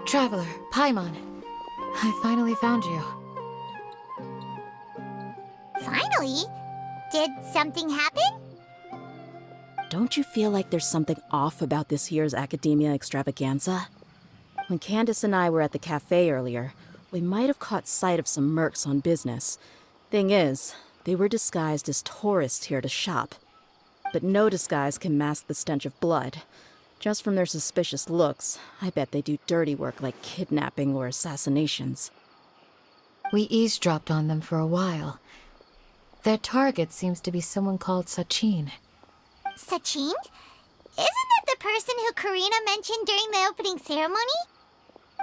Traveler, Paimon. I finally found you. Finally? Did something happen? Don't you feel like there's something off about this year's Academia Extravaganza? When Candace and I were at the cafe earlier, we might have caught sight of some mercs on business. Thing is, they were disguised as tourists here to shop. But no disguise can mask the stench of blood. Just from their suspicious looks, I bet they do dirty work like kidnapping or assassinations. We eavesdropped on them for a while. Their target seems to be someone called Sachin. Sachin? Isn't that the person who Karina mentioned during the opening ceremony?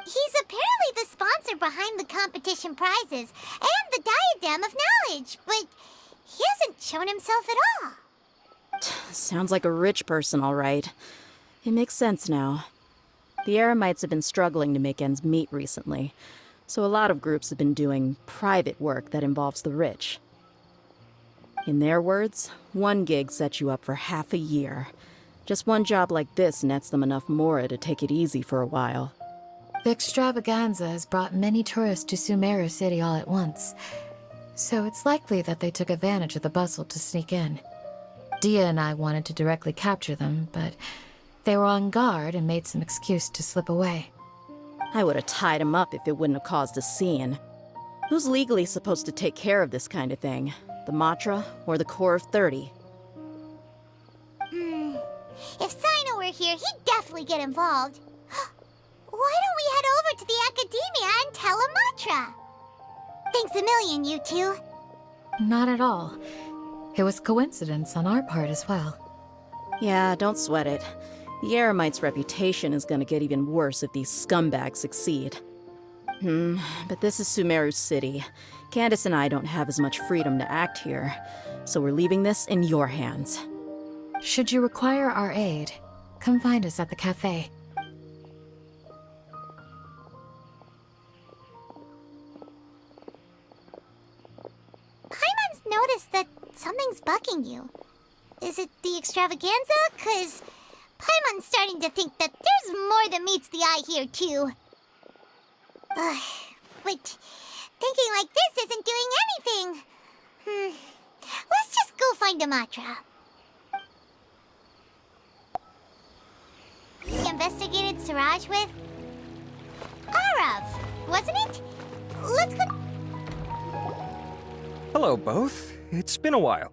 He's apparently the sponsor behind the competition prizes and the Diadem of Knowledge, but he hasn't shown himself at all. Sounds like a rich person, all right. It makes sense now. The Eremites have been struggling to make ends meet recently, so a lot of groups have been doing private work that involves the rich. In their words, one gig sets you up for half a year. Just one job like this nets them enough mora to take it easy for a while. The extravaganza has brought many tourists to Sumeru City all at once, so it's likely that they took advantage of the bustle to sneak in. Dia and I wanted to directly capture them, but they were on guard and made some excuse to slip away. I would have tied him up if it wouldn't have caused a scene. Who's legally supposed to take care of this kind of thing? The Matra or the Core of 30? If Sino were here, he'd definitely get involved. Why don't we head over to the Academia and tell Amatra? Thanks a million, you two. Not at all. It was coincidence on our part as well. Yeah, don't sweat it. The Eremites' reputation is gonna get even worse if these scumbags succeed. But this is Sumeru City. Candace and I don't have as much freedom to act here, so we're leaving this in your hands. Should you require our aid, come find us at the cafe. Paimon's noticed that something's bugging you. Is it the extravaganza? 'Cause Paimon's starting to think that there's more than meets the eye here, too. But thinking like this isn't doing anything. Let's just go find Amatra. Investigated Siraj with Aroused, wasn't it? Let's go. Hello, both. It's been a while.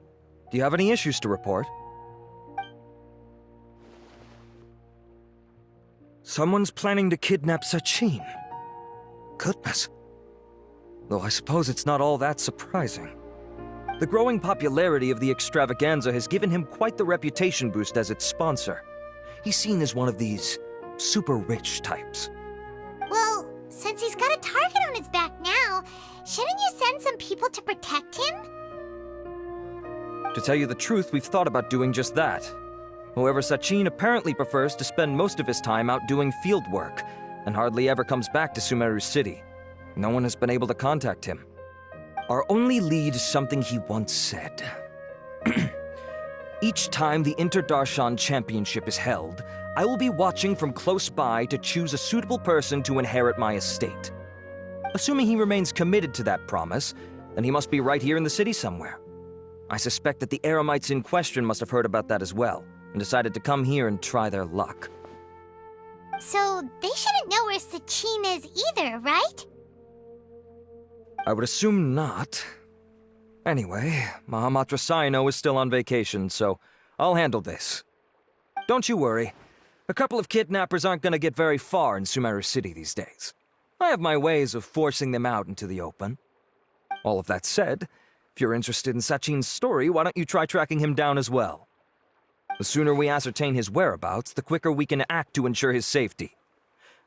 Do you have any issues to report? Someone's planning to kidnap Sachin. Goodness. Though I suppose it's not all that surprising. The growing popularity of the extravaganza has given him quite the reputation boost as its sponsor. He's seen as one of these super rich types. Well, since he's got a target on his back now, shouldn't you send some people to protect him? To tell you the truth, we've thought about doing just that. However, Sachin apparently prefers to spend most of his time out doing field work, and hardly ever comes back to Sumeru City. No one has been able to contact him. Our only lead is something he once said. Each time the Inter-Darshan Championship is held, I will be watching from close by to choose a suitable person to inherit my estate. Assuming he remains committed to that promise, then he must be right here in the city somewhere. I suspect that the Eremites in question must have heard about that as well, and decided to come here and try their luck. So they shouldn't know where Sachin is either, right? I would assume not. Anyway, Mahamatra Saino is still on vacation, so I'll handle this. Don't you worry. A couple of kidnappers aren't gonna get very far in Sumeru City these days. I have my ways of forcing them out into the open. All of that said, if you're interested in Sachin's story, why don't you try tracking him down as well? The sooner we ascertain his whereabouts, the quicker we can act to ensure his safety.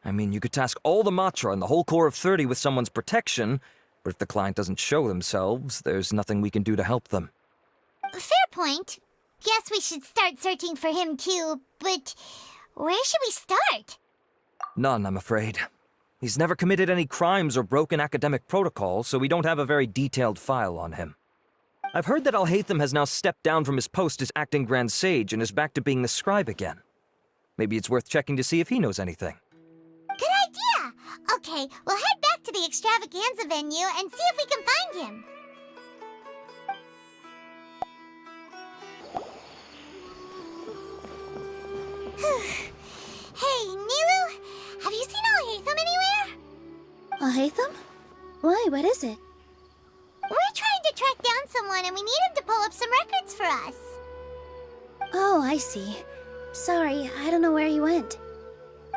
I mean, you could task all the Matra and the whole Core of 30 with someone's protection, but if the client doesn't show themselves, there's nothing we can do to help them. Fair point. Guess we should start searching for him too, but where should we start? None, I'm afraid. He's never committed any crimes or broken academic protocol, so we don't have a very detailed file on him. I've heard that Alhaitham has now stepped down from his post as acting Grand Sage and is back to being the scribe again. Maybe it's worth checking to see if he knows anything. Good idea! Okay, we'll head back to the extravaganza venue and see if we can find him. Hey, Nilu, have you seen Alhaitham anywhere? Alhaitham? Why, what is it? We're trying to track down someone and we need him to pull up some records for us. Oh, I see. Sorry, I don't know where he went.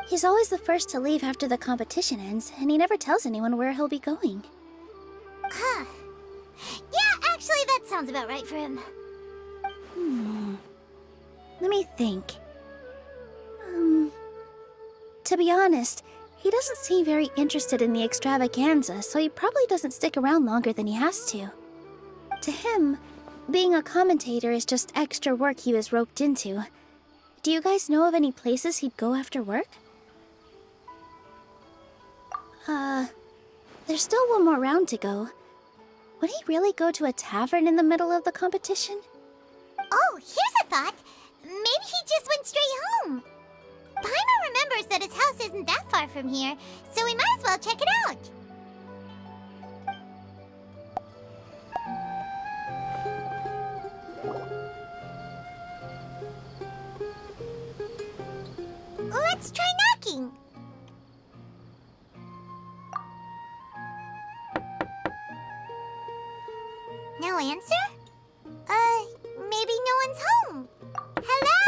He's always the first to leave after the competition ends, and he never tells anyone where he'll be going. Huh. Yeah, actually, that sounds about right for him. Let me think. To be honest, he doesn't seem very interested in the extravaganza, so he probably doesn't stick around longer than he has to. To him, being a commentator is just extra work he was roped into. Do you guys know of any places he'd go after work? There's still one more round to go. Would he really go to a tavern in the middle of the competition? Oh, here's a thought. Maybe he just went straight home. Paimon remembers that his house isn't that far from here, so we might as well check it out. Let's try knocking. No answer? Maybe no one's home. Hello?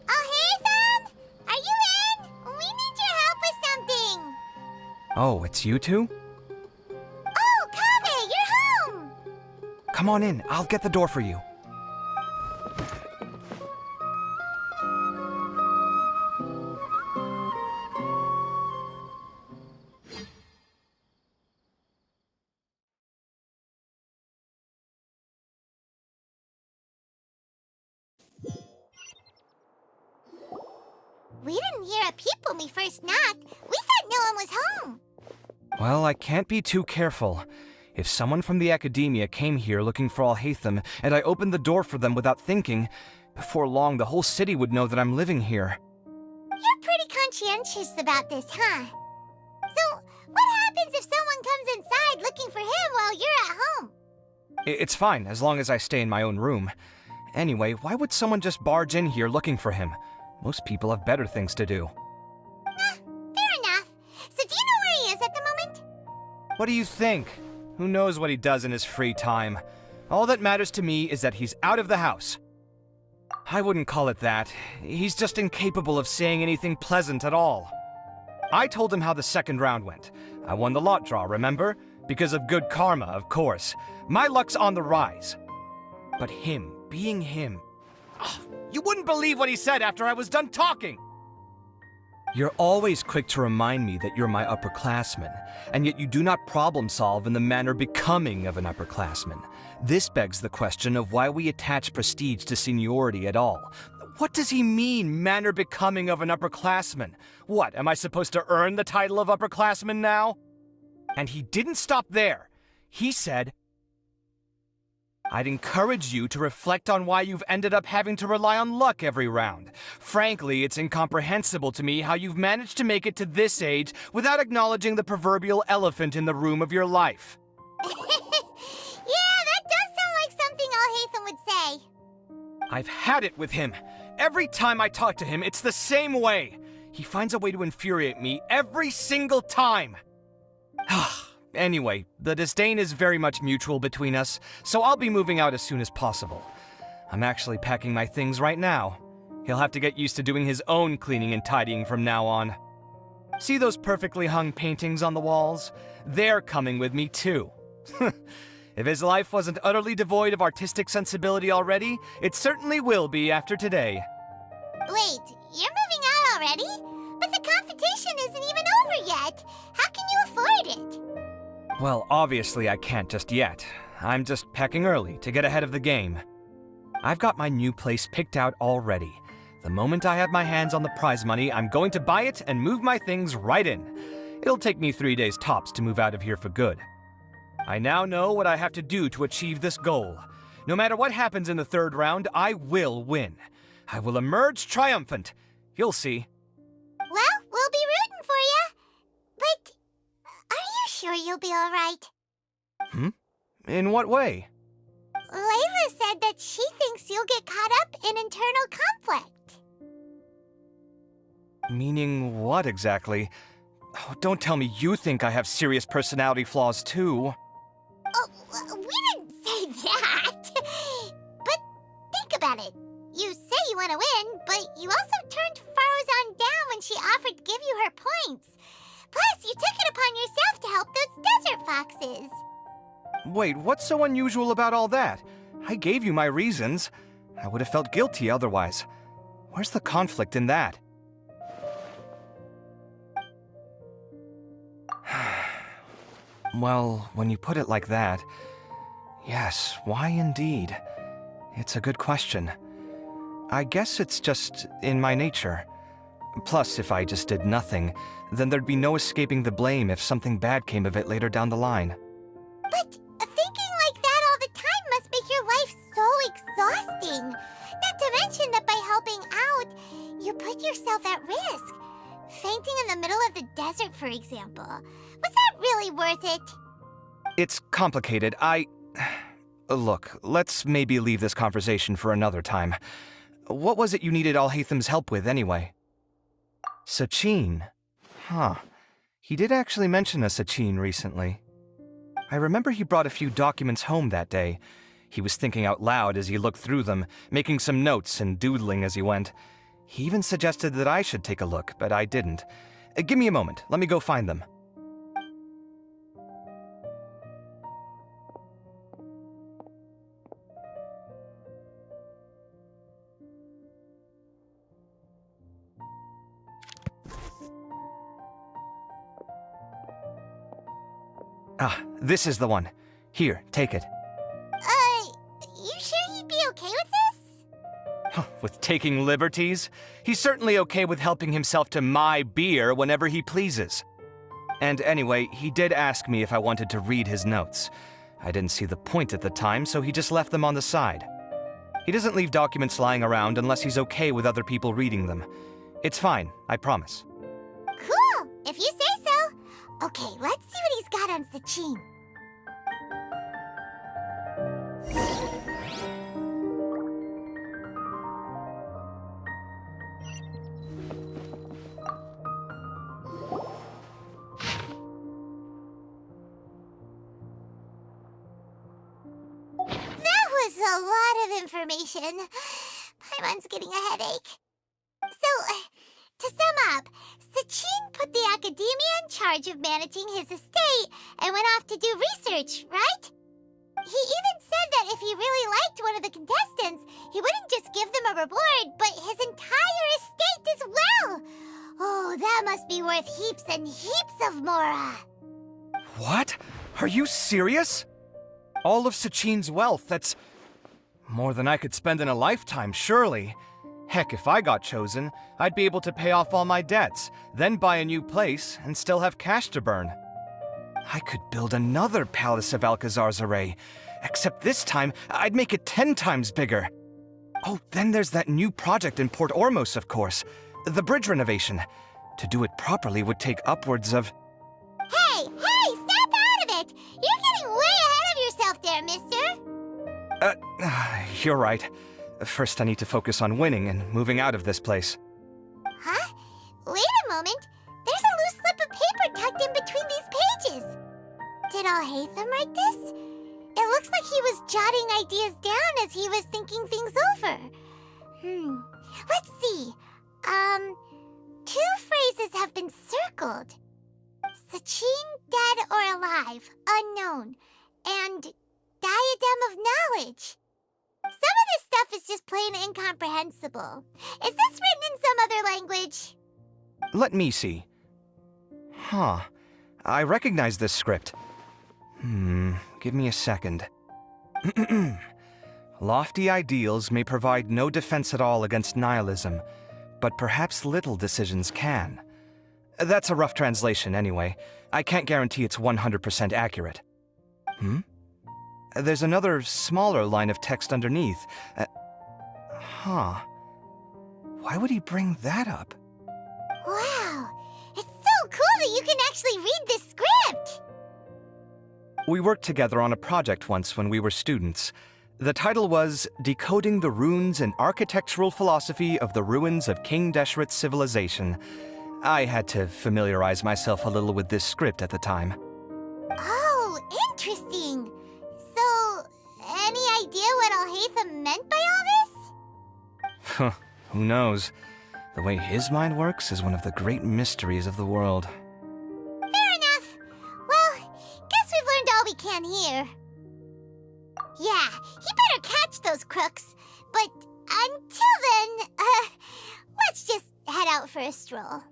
Alhaitham? Are you in? We need your help with something. Oh, it's you two? Oh, Kaveh, you're home. Come on in, I'll get the door for you. We didn't hear a peep when we first knocked. We thought no one was home. Well, I can't be too careful. If someone from the academia came here looking for Alhaitham, and I opened the door for them without thinking, before long the whole city would know that I'm living here. You're pretty conscientious about this, huh? So, what happens if someone comes inside looking for him while you're at home? It's fine, as long as I stay in my own room. Anyway, why would someone just barge in here looking for him? Most people have better things to do. Fair enough. So do you know where he is at the moment? What do you think? Who knows what he does in his free time? All that matters to me is that he's out of the house. I wouldn't call it that. He's just incapable of saying anything pleasant at all. I told him how the second round went. I won the lot draw, remember? Because of good karma, of course. My luck's on the rise. But him, being him... You wouldn't believe what he said after I was done talking! You're always quick to remind me that you're my upperclassman, and yet you do not problem solve in the manner becoming of an upperclassman. This begs the question of why we attach prestige to seniority at all. What does he mean, manner becoming of an upperclassman? What, am I supposed to earn the title of upperclassman now? And he didn't stop there. He said, I'd encourage you to reflect on why you've ended up having to rely on luck every round. Frankly, it's incomprehensible to me how you've managed to make it to this age without acknowledging the proverbial elephant in the room of your life. Yeah, that does sound like something Alhaitham would say. I've had it with him. Every time I talk to him, it's the same way. He finds a way to infuriate me every single time. Anyway, the disdain is very much mutual between us, so I'll be moving out as soon as possible. I'm actually packing my things right now. He'll have to get used to doing his own cleaning and tidying from now on. See those perfectly hung paintings on the walls? They're coming with me too. If his life wasn't utterly devoid of artistic sensibility already, it certainly will be after today. Wait, you're moving out already? But the competition isn't even over yet. How can you afford it? Well, obviously I can't just yet. I'm just packing early to get ahead of the game. I've got my new place picked out already. The moment I have my hands on the prize money, I'm going to buy it and move my things right in. It'll take me 3 days tops to move out of here for good. I now know what I have to do to achieve this goal. No matter what happens in the third round, I will win. I will emerge triumphant. You'll see. Well, we'll be rooting for you. But sure you'll be alright. In what way? Layla said that she thinks you'll get caught up in internal conflict. Meaning what exactly? Oh, don't tell me you think I have serious personality flaws too. Oh, we didn't say that. But think about it. You say you want to win, but you also turned Farozan down when she offered to give you her points. Plus, you took it upon yourself to help those desert foxes. Wait, what's so unusual about all that? I gave you my reasons. I would have felt guilty otherwise. Where's the conflict in that? Well, when you put it like that, yes, why indeed? It's a good question. I guess it's just in my nature. Plus, if I just did nothing, then there'd be no escaping the blame if something bad came of it later down the line. But thinking like that all the time must make your life so exhausting. Not to mention that by helping out, you put yourself at risk. Fainting in the middle of the desert, for example. Was that really worth it? It's complicated. Look, let's maybe leave this conversation for another time. What was it you needed Alhaitham's help with, anyway? Sachin. Huh. He did actually mention a Sachin recently. I remember he brought a few documents home that day. He was thinking out loud as he looked through them, making some notes and doodling as he went. He even suggested that I should take a look, but I didn't. Give me a moment. Let me go find them. Ah, this is the one. Here, take it. You sure he'd be okay with this? With taking liberties? He's certainly okay with helping himself to my beer whenever he pleases. And anyway, he did ask me if I wanted to read his notes. I didn't see the point at the time, so he just left them on the side. He doesn't leave documents lying around unless he's okay with other people reading them. It's fine, I promise. Cool, if you say so. Okay, let's see what he's got on Sachin. That was a lot of information. Paimon's getting a headache. So, to sum up, Sachin put the academia in charge of managing his estate and went off to do research, right? He even said that if he really liked one of the contestants, he wouldn't just give them a reward, but his entire estate as well. Oh, that must be worth heaps and heaps of mora. What? Are you serious? All of Sachin's wealth, that's more than I could spend in a lifetime, surely. Heck, if I got chosen, I'd be able to pay off all my debts, then buy a new place, and still have cash to burn. I could build another Palace of Alcazar's except this time, I'd make it 10 times bigger. Oh, then there's that new project in Port Ormos, of course. The bridge renovation. To do it properly would take upwards of... Hey, snap out of it! You're getting way ahead of yourself there, mister. You're right. First, I need to focus on winning and moving out of this place. Huh? Wait a moment. There's a loose slip of paper tucked in between these pages. Did Alhaitham write this? It looks like he was jotting ideas down as he was thinking things over. Let's see. Two phrases have been circled. Sachin, dead or alive, unknown. And diadem of knowledge. Some of this stuff is just plain incomprehensible. Is this written in some other language? Let me see. Huh. I recognize this script. Give me a second. Lofty ideals may provide no defense at all against nihilism, but perhaps little decisions can. That's a rough translation anyway. I can't guarantee it's 100% accurate. There's another smaller line of text underneath. Why would he bring that up? Wow, it's so cool that you can actually read this script! We worked together on a project once when we were students. The title was Decoding the Runes and Architectural Philosophy of the Ruins of King Deshret's Civilization. I had to familiarize myself a little with this script at the time. Oh, interesting. So, any idea what Alhaitham meant by all this? Who knows? The way his mind works is one of the great mysteries of the world. Fair enough. Well, guess we've learned all we can here. Yeah, he better catch those crooks. But until then, let's just head out for a stroll.